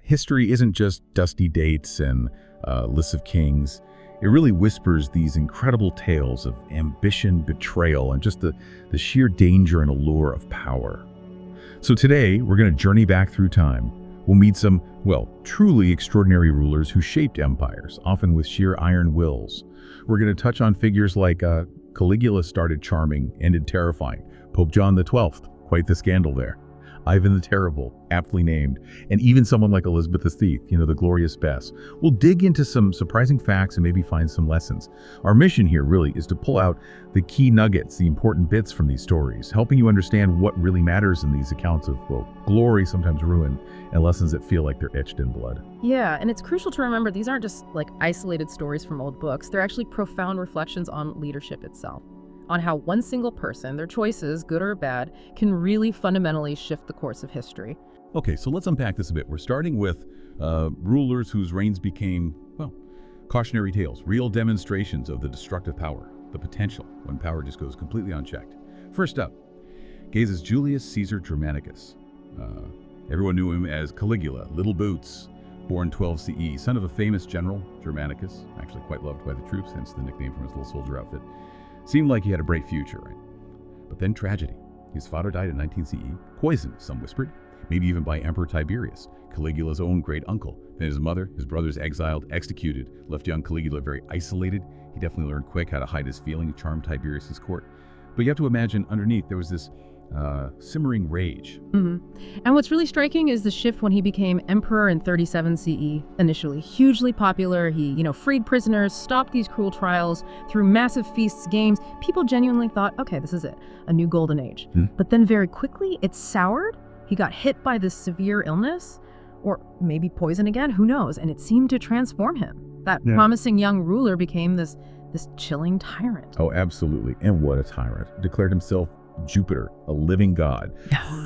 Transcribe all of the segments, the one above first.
History isn't just dusty dates and lists of kings. It really whispers these incredible tales of ambition, betrayal, and just the sheer danger and allure of power. So today, we're going to journey back through time. We'll meet some, truly extraordinary rulers who shaped empires, often with sheer iron wills. We're going to touch on figures like Caligula, started charming, ended terrifying. Pope John XII, quite the scandal there. Ivan the Terrible, aptly named, and even someone like Elizabeth the Thief, the glorious Bess. We'll dig into some surprising facts and maybe find some lessons. Our mission here really is to pull out the key nuggets, the important bits from these stories, helping you understand what really matters in these accounts of, glory, sometimes ruin, and lessons that feel like they're etched in blood. Yeah, and it's crucial to remember these aren't just isolated stories from old books. They're actually profound reflections on leadership itself, on how one single person, their choices, good or bad, can really fundamentally shift the course of history. Okay, so let's unpack this a bit. We're starting with rulers whose reigns became, cautionary tales, real demonstrations of the destructive power, the potential when power just goes completely unchecked. First up, Gaius's Julius Caesar Germanicus. Everyone knew him as Caligula, Little Boots, born 12 CE, son of a famous general, Germanicus, actually quite loved by the troops, hence the nickname from his little soldier outfit. Seemed like he had a bright future, right? But then tragedy. His father died in 19 CE, poisoned, some whispered, maybe even by Emperor Tiberius, Caligula's own great uncle. Then his mother, his brothers exiled, executed, left young Caligula very isolated. He definitely learned quick how to hide his feeling, charm Tiberius's court. But you have to imagine underneath there was this simmering rage. And what's really striking is the shift when he became emperor in 37 CE. Initially hugely popular, he, freed prisoners, stopped these cruel trials, through massive feasts, games. People genuinely thought, okay, this is it, a new golden age. But then very quickly, it soured. He got hit by this severe illness, or maybe poison again, who knows? And it seemed to transform him. That promising young ruler became this chilling tyrant. Oh, absolutely. And what a tyrant. Declared himself Jupiter, a living god,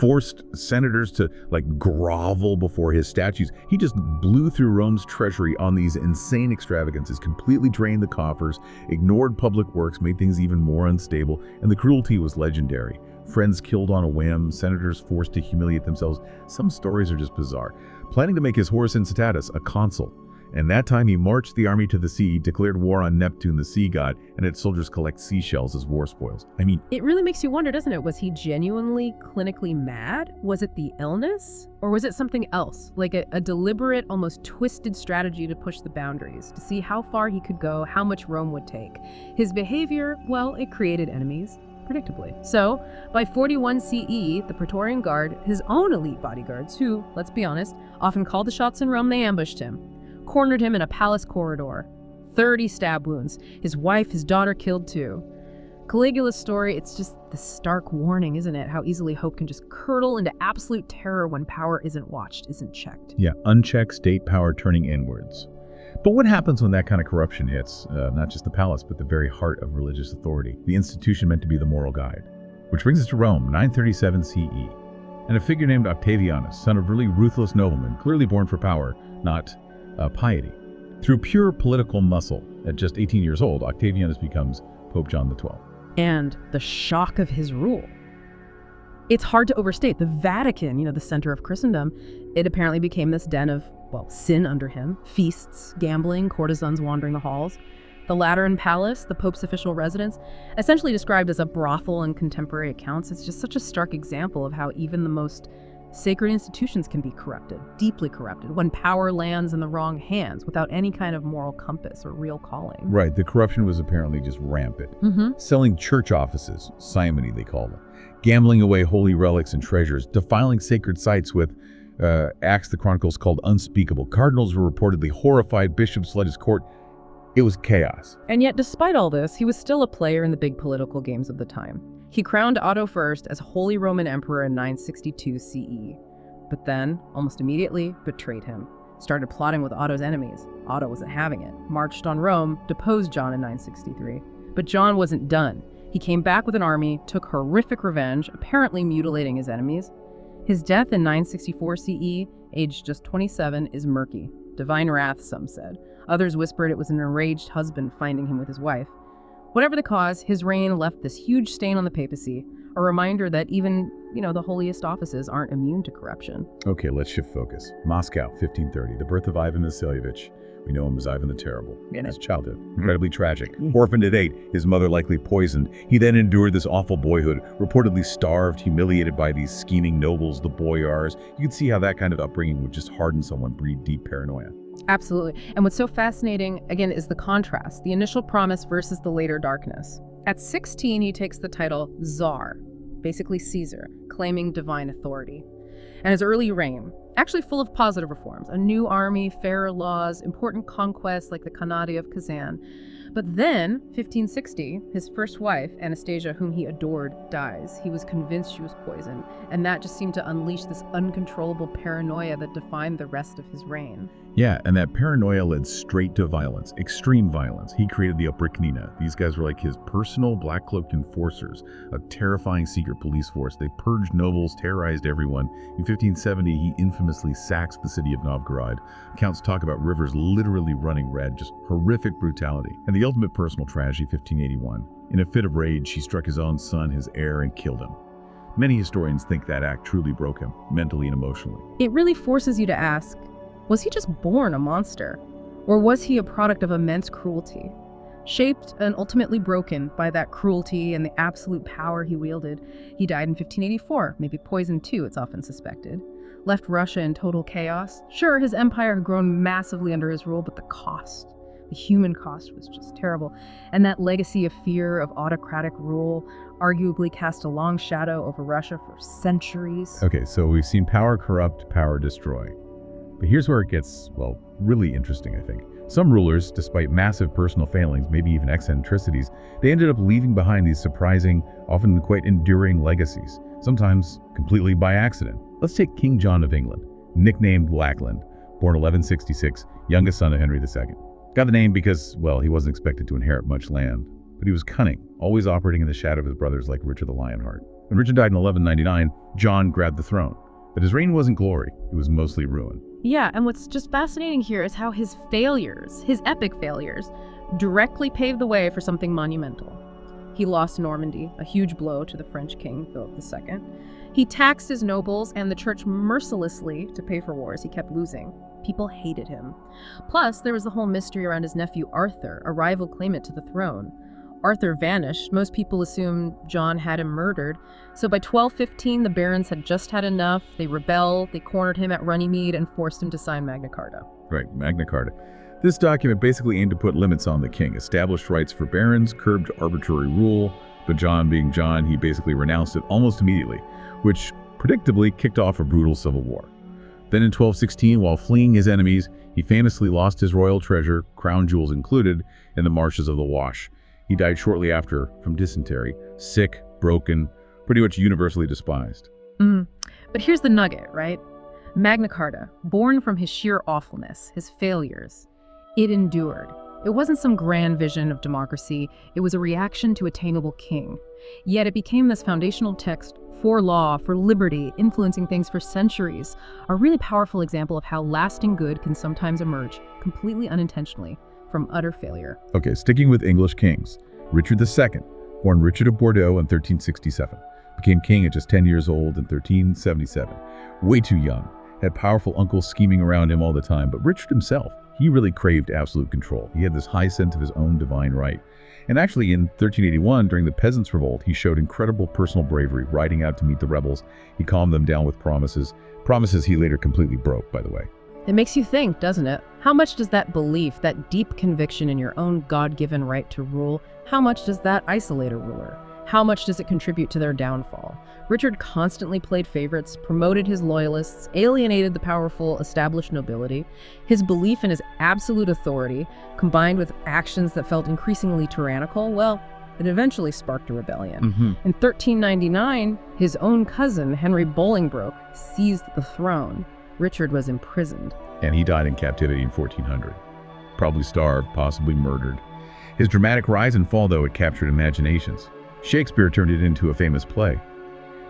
forced senators to grovel before his statues. He just blew through Rome's treasury on these insane extravagances, completely drained the coffers, ignored public works, made things even more unstable, and the cruelty was legendary. Friends killed on a whim, senators forced to humiliate themselves. Some stories are just bizarre. Planning to make his horus incitatus a consul. And that time he marched the army to the sea, declared war on Neptune, the sea god, and had soldiers collect seashells as war spoils. It really makes you wonder, doesn't it? Was he genuinely clinically mad? Was it the illness? Or was it something else? Like a deliberate, almost twisted strategy to push the boundaries, to see how far he could go, how much Rome would take. His behavior, it created enemies, predictably. So, by 41 CE, the Praetorian Guard, his own elite bodyguards, who, let's be honest, often called the shots in Rome, they ambushed him. Cornered him in a palace corridor. 30 stab wounds. His wife, his daughter killed too. Caligula's story, it's just the stark warning, isn't it? How easily hope can just curdle into absolute terror when power isn't watched, isn't checked. Yeah, unchecked state power turning inwards. But what happens when that kind of corruption hits, not just the palace, but the very heart of religious authority, the institution meant to be the moral guide? Which brings us to Rome, 937 CE. And a figure named Octavianus, son of really ruthless noblemen, clearly born for power, not piety. Through pure political muscle, at just 18 years old, Octavianus becomes Pope John XII. And the shock of his rule. It's hard to overstate. The Vatican, the center of Christendom, it apparently became this den of, sin under him. Feasts, gambling, courtesans wandering the halls. The Lateran Palace, the Pope's official residence, essentially described as a brothel in contemporary accounts. It's just such a stark example of how even the most sacred institutions can be corrupted, deeply corrupted, when power lands in the wrong hands without any kind of moral compass or real calling. Right, the corruption was apparently just rampant. Selling church offices, simony they call them, gambling away holy relics and treasures, defiling sacred sites with acts the chronicles called unspeakable. Cardinals were reportedly horrified, bishops fled his court. It was chaos. And yet, despite all this, he was still a player in the big political games of the time. He crowned Otto I as Holy Roman Emperor in 962 CE, but then, almost immediately, betrayed him, started plotting with Otto's enemies. Otto wasn't having it, marched on Rome, deposed John in 963. But John wasn't done. He came back with an army, took horrific revenge, apparently mutilating his enemies. His death in 964 CE, aged just 27, is murky. Divine wrath, some said. Others whispered it was an enraged husband finding him with his wife. Whatever the cause, his reign left this huge stain on the papacy, a reminder that even, the holiest offices aren't immune to corruption. Okay, let's shift focus. Moscow, 1530, the birth of Ivan Vasilyevich. We know him as Ivan the Terrible. His childhood, incredibly tragic. Orphaned at 8, his mother likely poisoned. He then endured this awful boyhood, reportedly starved, humiliated by these scheming nobles, the boyars. You can see how that kind of upbringing would just harden someone, breed deep paranoia. Absolutely. And what's so fascinating, again, is the contrast, the initial promise versus the later darkness. At 16, he takes the title Tsar, basically Caesar, claiming divine authority. And his early reign, actually full of positive reforms, a new army, fairer laws, important conquests like the Khanate of Kazan. But then, 1560, his first wife, Anastasia, whom he adored, dies. He was convinced she was poisoned, and that just seemed to unleash this uncontrollable paranoia that defined the rest of his reign. Yeah, and that paranoia led straight to violence, extreme violence. He created the Oprichnina. These guys were like his personal black-cloaked enforcers, a terrifying secret police force. They purged nobles, terrorized everyone. In 1570, he infamously sacks the city of Novgorod. Accounts talk about rivers literally running red, just horrific brutality. And the ultimate personal tragedy, 1581. In a fit of rage, he struck his own son, his heir, and killed him. Many historians think that act truly broke him, mentally and emotionally. It really forces you to ask, was he just born a monster? Or was he a product of immense cruelty? Shaped and ultimately broken by that cruelty and the absolute power he wielded, he died in 1584, maybe poisoned too, it's often suspected. Left Russia in total chaos. Sure, his empire had grown massively under his rule, but the human cost was just terrible. And that legacy of fear, of autocratic rule, arguably cast a long shadow over Russia for centuries. Okay, so we've seen power corrupt, power destroy. But here's where it gets, really interesting, I think. Some rulers, despite massive personal failings, maybe even eccentricities, they ended up leaving behind these surprising, often quite enduring legacies, sometimes completely by accident. Let's take King John of England, nicknamed Lackland, born 1166, youngest son of Henry II. Got the name because, he wasn't expected to inherit much land, but he was cunning, always operating in the shadow of his brothers like Richard the Lionheart. When Richard died in 1199, John grabbed the throne. But his reign wasn't glory, it was mostly ruin. Yeah, and what's just fascinating here is how his failures, his epic failures, directly paved the way for something monumental. He lost Normandy, a huge blow to the French king, Philip II. He taxed his nobles and the church mercilessly to pay for wars he kept losing. People hated him. Plus, there was the whole mystery around his nephew Arthur, a rival claimant to the throne. Arthur vanished. Most people assume John had him murdered. So by 1215, the barons had just had enough. They rebelled, they cornered him at Runnymede and forced him to sign Magna Carta. Right, Magna Carta. This document basically aimed to put limits on the king, established rights for barons, curbed arbitrary rule, but John being John, he basically renounced it almost immediately, which predictably kicked off a brutal civil war. Then in 1216, while fleeing his enemies, he famously lost his royal treasure, crown jewels included, in the marshes of the Wash. He died shortly after from dysentery, sick, broken, pretty much universally despised. But here's the nugget, right? Magna Carta, born from his sheer awfulness, his failures, it endured. It wasn't some grand vision of democracy, it was a reaction to attainable king. Yet it became this foundational text for law, for liberty, influencing things for centuries, a really powerful example of how lasting good can sometimes emerge, completely unintentionally, from utter failure. Okay, sticking with English kings. Richard II, born Richard of Bordeaux in 1367, became king at just 10 years old in 1377. Way too young, had powerful uncles scheming around him all the time, but Richard himself, he really craved absolute control. He had this high sense of his own divine right. And actually in 1381, during the Peasants' Revolt, he showed incredible personal bravery, riding out to meet the rebels. He calmed them down with promises he later completely broke, by the way. It makes you think, doesn't it? How much does that belief, that deep conviction in your own God-given right to rule, how much does that isolate a ruler? How much does it contribute to their downfall? Richard constantly played favorites, promoted his loyalists, alienated the powerful established nobility. His belief in his absolute authority, combined with actions that felt increasingly tyrannical, it eventually sparked a rebellion. In 1399, his own cousin, Henry Bolingbroke, seized the throne. Richard was imprisoned. And he died in captivity in 1400. Probably starved, possibly murdered. His dramatic rise and fall, though, it captured imaginations. Shakespeare turned it into a famous play.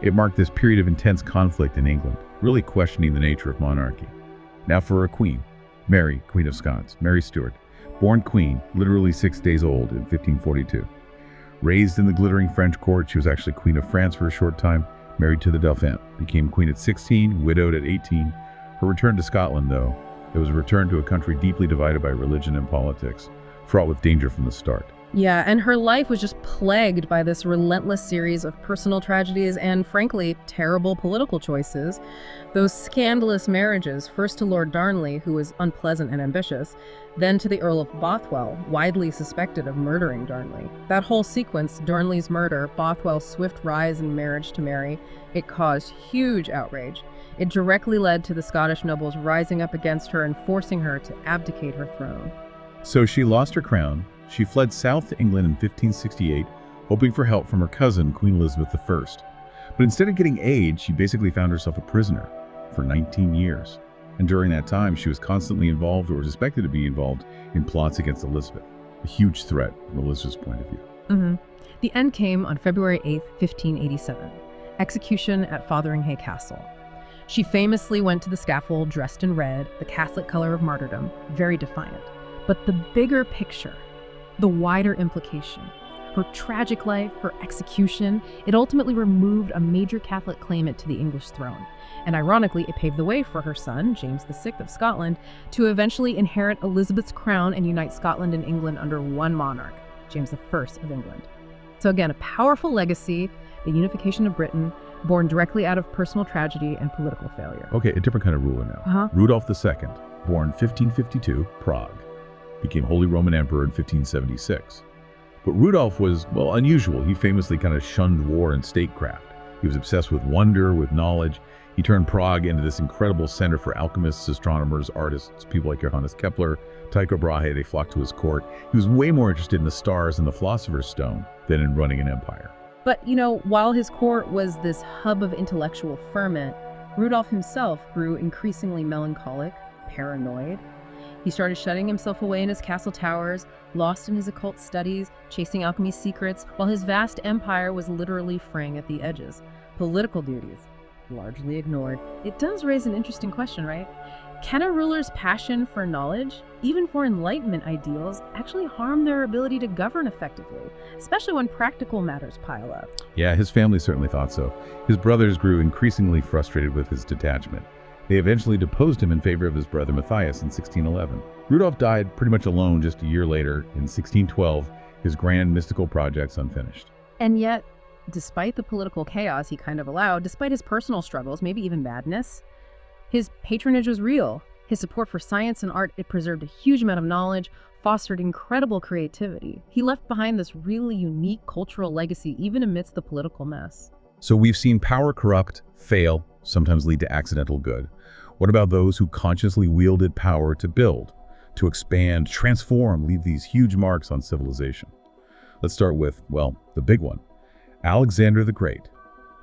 It marked this period of intense conflict in England, really questioning the nature of monarchy. Now for a queen, Mary, Queen of Scots, Mary Stuart, born queen, literally 6 days old in 1542. Raised in the glittering French court, she was actually Queen of France for a short time, married to the Dauphin, became queen at 16, widowed at 18. Her return to Scotland, though, it was a return to a country deeply divided by religion and politics, fraught with danger from the start. Yeah, and her life was just plagued by this relentless series of personal tragedies and, frankly, terrible political choices. Those scandalous marriages, first to Lord Darnley, who was unpleasant and ambitious, then to the Earl of Bothwell, widely suspected of murdering Darnley. That whole sequence, Darnley's murder, Bothwell's swift rise in marriage to Mary, it caused huge outrage. It directly led to the Scottish nobles rising up against her and forcing her to abdicate her throne. So she lost her crown. She fled south to England in 1568, hoping for help from her cousin, Queen Elizabeth I. But instead of getting aid, she basically found herself a prisoner for 19 years. And during that time, she was constantly involved or suspected to be involved in plots against Elizabeth. A huge threat from Elizabeth's point of view. The end came on February 8th, 1587. Execution at Fotheringhay Castle. She famously went to the scaffold dressed in red, the Catholic color of martyrdom, very defiant. But the bigger picture, the wider implication, her tragic life, her execution, it ultimately removed a major Catholic claimant to the English throne. And ironically, it paved the way for her son, James VI of Scotland, to eventually inherit Elizabeth's crown and unite Scotland and England under one monarch, James I of England. So again, a powerful legacy, the unification of Britain, born directly out of personal tragedy and political failure. Okay, a different kind of ruler now. Rudolph II, born 1552, Prague, became Holy Roman Emperor in 1576. But Rudolph was, well, unusual. He famously kind of shunned war and statecraft. He was obsessed with wonder, with knowledge. He turned Prague into this incredible center for alchemists, astronomers, artists, people like Johannes Kepler, Tycho Brahe. They flocked to his court. He was way more interested in the stars and the philosopher's stone than in running an empire. But, while his court was this hub of intellectual ferment, Rudolph himself grew increasingly melancholic, paranoid. He started shutting himself away in his castle towers, lost in his occult studies, chasing alchemy's secrets, while his vast empire was literally fraying at the edges. Political duties, largely ignored. It does raise an interesting question, right? Can a ruler's passion for knowledge, even for Enlightenment ideals, actually harm their ability to govern effectively, especially when practical matters pile up? Yeah, his family certainly thought so. His brothers grew increasingly frustrated with his detachment. They eventually deposed him in favor of his brother Matthias in 1611. Rudolph died pretty much alone just a year later, in 1612, his grand mystical projects unfinished. And yet, despite the political chaos he kind of allowed, despite his personal struggles, maybe even madness, his patronage was real. His support for science and art, it preserved a huge amount of knowledge, fostered incredible creativity. He left behind this really unique cultural legacy, even amidst the political mess. So we've seen power corrupt, fail, sometimes lead to accidental good. What about those who consciously wielded power to build, to expand, transform, leave these huge marks on civilization? Let's start with, well, the big one. Alexander the Great.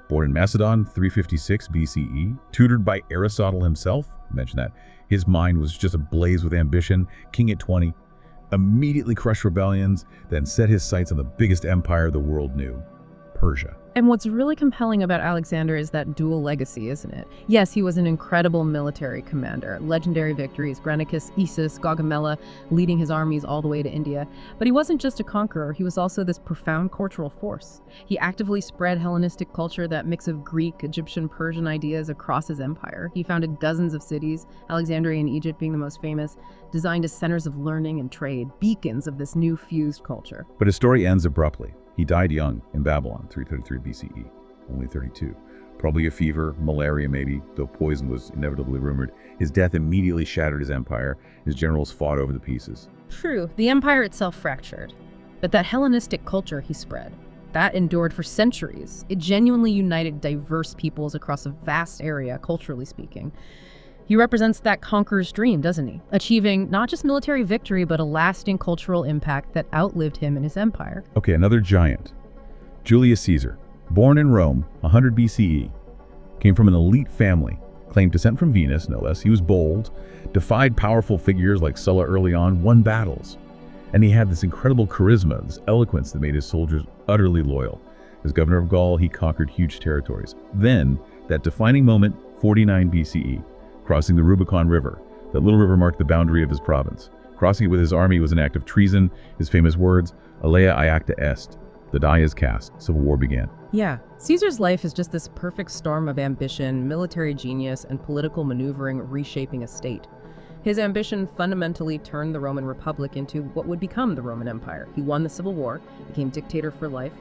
Born in Macedon, 356 BCE, tutored by Aristotle himself, mention that. His mind was just ablaze with ambition, king at 20, immediately crushed rebellions, then set his sights on the biggest empire the world knew, Persia. And what's really compelling about Alexander is that dual legacy, isn't it? Yes, he was an incredible military commander, legendary victories, Granicus, Issus, Gaugamela, leading his armies all the way to India. But he wasn't just a conqueror, he was also this profound cultural force. He actively spread Hellenistic culture, that mix of Greek, Egyptian, Persian ideas across his empire. He founded dozens of cities, Alexandria and Egypt being the most famous, designed as centers of learning and trade, beacons of this new fused culture. But his story ends abruptly. He died young in Babylon, 333 BCE, only 32. Probably a fever, malaria maybe, though poison was inevitably rumored. His death immediately shattered his empire. His generals fought over the pieces. True, the empire itself fractured. But that Hellenistic culture he spread, that endured for centuries. It genuinely united diverse peoples across a vast area, culturally speaking. He represents that conqueror's dream, doesn't he? Achieving not just military victory, but a lasting cultural impact that outlived him and his empire. Okay, another giant. Julius Caesar, born in Rome, 100 BCE, came from an elite family, claimed descent from Venus, no less. He was bold, defied powerful figures like Sulla early on, won battles. And he had this incredible charisma, this eloquence that made his soldiers utterly loyal. As governor of Gaul, he conquered huge territories. Then, that defining moment, 49 BCE, crossing the Rubicon River. That little river marked the boundary of his province. Crossing it with his army was an act of treason. His famous words, "Alea iacta est," The die is cast. Civil war began. Yeah, Caesar's life is just this perfect storm of ambition, military genius, and political maneuvering reshaping a state. His ambition fundamentally turned the Roman Republic into what would become the Roman Empire. He won the Civil War, became dictator for life,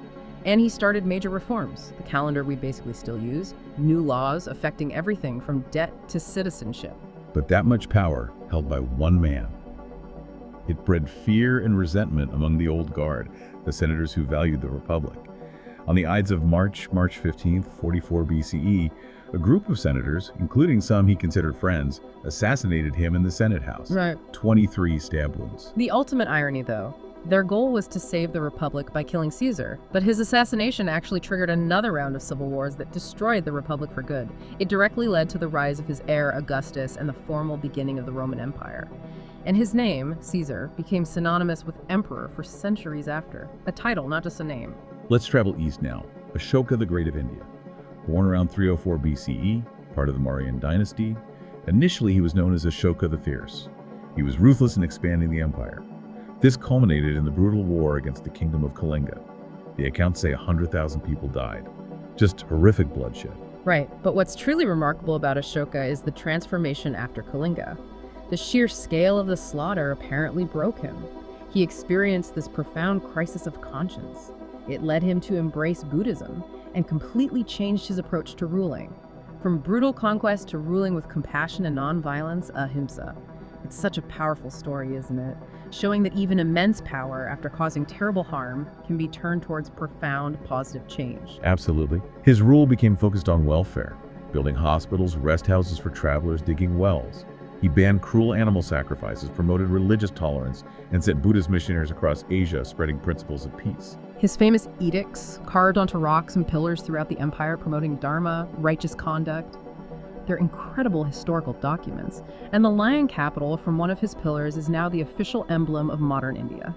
and he started major reforms, the calendar we basically still use, new laws affecting everything from debt to citizenship. But that much power held by one man. It bred fear and resentment among the old guard, the senators who valued the Republic. On the Ides of March 15th, 44 BCE, a group of senators, including some he considered friends, assassinated him in the Senate House. Right. 23 stab wounds. The ultimate irony, though, their goal was to save the Republic by killing Caesar, but his assassination actually triggered another round of civil wars that destroyed the Republic for good. It directly led to the rise of his heir, Augustus, and the formal beginning of the Roman Empire. And his name, Caesar, became synonymous with emperor for centuries after. A title, not just a name. Let's travel east now. Ashoka the Great of India. Born around 304 BCE, part of the Mauryan dynasty, initially he was known as Ashoka the Fierce. He was ruthless in expanding the empire. This culminated in the brutal war against the kingdom of Caligula. The accounts say 100,000 people died. Just horrific bloodshed. Right, but what's truly remarkable about Ashoka is the transformation after Caligula. The sheer scale of the slaughter apparently broke him. He experienced this profound crisis of conscience. It led him to embrace Buddhism and completely changed his approach to ruling. From brutal conquest to ruling with compassion and nonviolence, ahimsa. It's such a powerful story, isn't it? Showing that even immense power, after causing terrible harm, can be turned towards profound positive change. Absolutely. His rule became focused on welfare, building hospitals, rest houses for travelers, digging wells. He banned cruel animal sacrifices, promoted religious tolerance, and sent Buddhist missionaries across Asia, spreading principles of peace. His famous edicts, carved onto rocks and pillars throughout the empire, promoting dharma, righteous conduct. They're incredible historical documents, and the lion capital from one of his pillars is now the official emblem of modern India.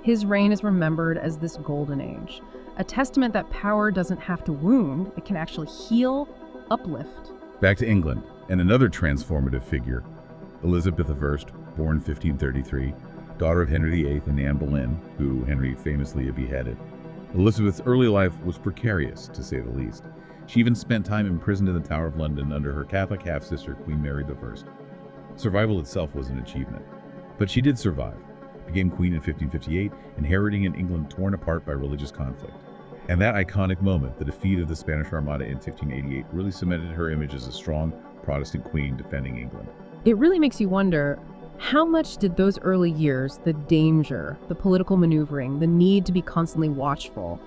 His reign is remembered as this golden age, a testament that power doesn't have to wound, it can actually heal, uplift. Back to England, and another transformative figure, Elizabeth I, born 1533, daughter of Henry VIII and Anne Boleyn, who Henry famously beheaded. Elizabeth's early life was precarious, to say the least. She even spent time imprisoned in the Tower of London under her Catholic half-sister, Queen Mary I. Survival itself was an achievement. But she did survive, became queen in 1558, inheriting an England torn apart by religious conflict. And that iconic moment, the defeat of the Spanish Armada in 1588, really cemented her image as a strong Protestant queen defending England. It really makes you wonder, how much did those early years, the danger, the political maneuvering, the need to be constantly watchful,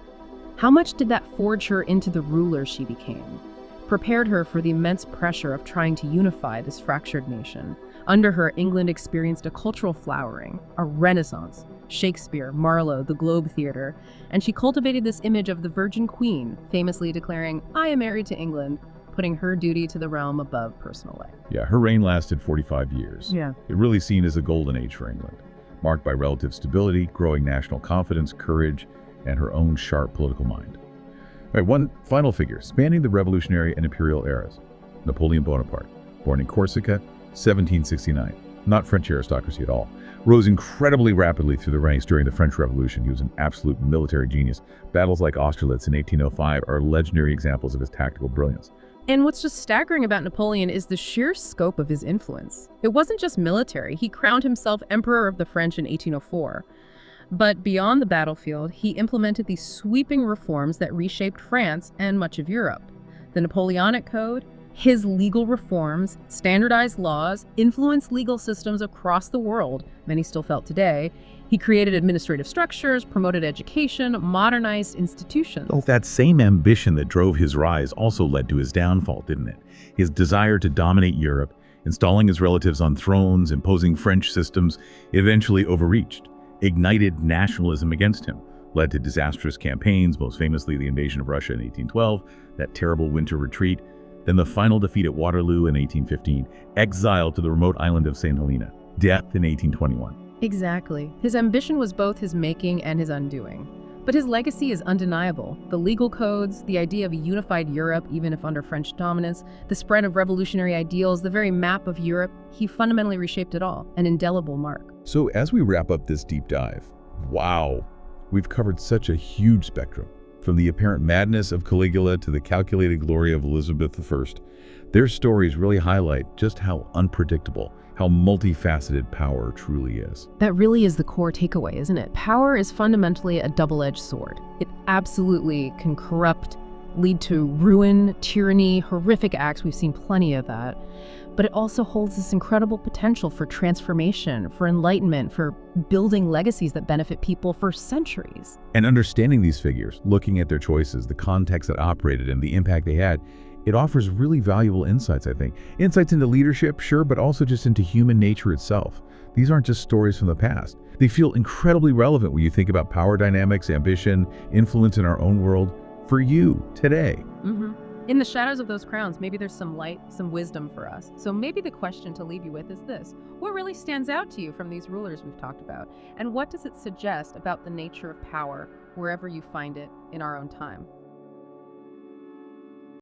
how much did that forge her into the ruler she became? Prepared her for the immense pressure of trying to unify this fractured nation. Under her, England experienced a cultural flowering, a renaissance, Shakespeare, Marlowe, the Globe Theatre, and she cultivated this image of the Virgin Queen, famously declaring, "I am married to England," putting her duty to the realm above personal life. Yeah, her reign lasted 45 years. Yeah. It really seen as a golden age for England, marked by relative stability, growing national confidence, courage, and her own sharp political mind. All right, one final figure, spanning the revolutionary and imperial eras, Napoleon Bonaparte, born in Corsica, 1769. Not French aristocracy at all. Rose incredibly rapidly through the ranks during the French Revolution. He was an absolute military genius. Battles like Austerlitz in 1805 are legendary examples of his tactical brilliance. And what's just staggering about Napoleon is the sheer scope of his influence. It wasn't just military. He crowned himself Emperor of the French in 1804. But beyond the battlefield, he implemented these sweeping reforms that reshaped France and much of Europe. The Napoleonic Code, his legal reforms, standardized laws, influenced legal systems across the world, many still felt today. He created administrative structures, promoted education, modernized institutions. Oh, that same ambition that drove his rise also led to his downfall, didn't it? His desire to dominate Europe, installing his relatives on thrones, imposing French systems, eventually overreached, ignited nationalism against him, led to disastrous campaigns, most famously the invasion of Russia in 1812, that terrible winter retreat, then the final defeat at Waterloo in 1815, exile to the remote island of St. Helena, death in 1821. Exactly. His ambition was both his making and his undoing. But his legacy is undeniable. The legal codes, the idea of a unified Europe, even if under French dominance, the spread of revolutionary ideals, the very map of Europe, he fundamentally reshaped it all, an indelible mark. So as we wrap up this deep dive, wow, We've covered such a huge spectrum, from the apparent madness of Caligula to the calculated glory of Elizabeth I. Their stories really highlight just how unpredictable, how multifaceted power truly is. That really is the core takeaway, isn't it? Power is fundamentally a double-edged sword. It absolutely can corrupt, lead to ruin, tyranny, horrific acts. We've seen plenty of that. But it also holds this incredible potential for transformation, for enlightenment, for building legacies that benefit people for centuries. And understanding these figures, looking at their choices, the context that operated and the impact they had, it offers really valuable insights, I think. Insights into leadership, sure, but also just into human nature itself. These aren't just stories from the past. They feel incredibly relevant when you think about power dynamics, ambition, influence in our own world for you today. In the shadows of those crowns, maybe there's some light, some wisdom for us. So maybe the question to leave you with is this: what really stands out to you from these rulers we've talked about? And what does it suggest about the nature of power wherever you find it in our own time?